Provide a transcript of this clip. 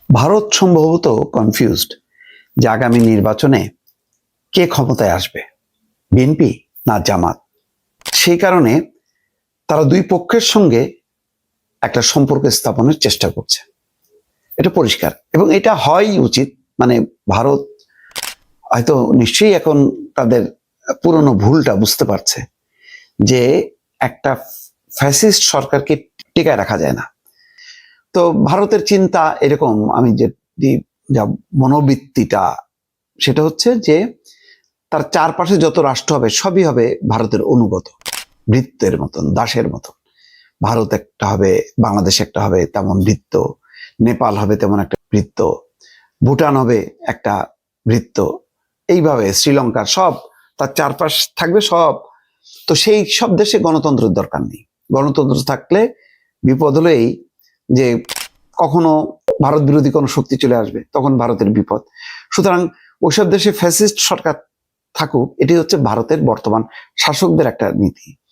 ভারত সম্ভবত কনফিউজড যে আগামী নির্বাচনে কে ক্ষমতায় আসবে, বিএনপি না জামাত। সেই কারণে তারা দুই পক্ষের সঙ্গে একটা সম্পর্ক স্থাপনের চেষ্টা করছে, এটা পরিষ্কার এবং এটা হয়ই উচিত। মানে ভারত হয়তো নিশ্চয়ই এখন তাদের পুরনো ভুলটা বুঝতে পারছে যে একটা ফ্যাসিস্ট সরকারকে টিকায় রাখা যায় না। তো ভারতের চিন্তা এরকম, আমি যে যা মনোবৃত্তিটা সেটা হচ্ছে যে তার চারপাশে যত রাষ্ট্র হবে সবই হবে ভারতের অনুগত, ভৃত্যের মতন, দাসের মতন। ভারত একটা হবে, বাংলাদেশ একটা হবে তেমন ভৃত্য, নেপাল হবে তেমন একটা ভৃত্য, ভুটান হবে একটা ভৃত্য, এইভাবে শ্রীলঙ্কার সব তার চারপাশ থাকবে সব। তো সেই সব দেশে গণতন্ত্রের দরকার নেই। গণতন্ত্র থাকলে বিপদ হলো এই যে কখনো ভারত বিরোধী কোনো শক্তি চলে আসবে, তখন ভারতের বিপদ। সুতরাং ওইসব দেশে ফ্যাসিস্ট সরকার থাকুক, এটি হচ্ছে ভারতের বর্তমান শাসকদের একটা নীতি।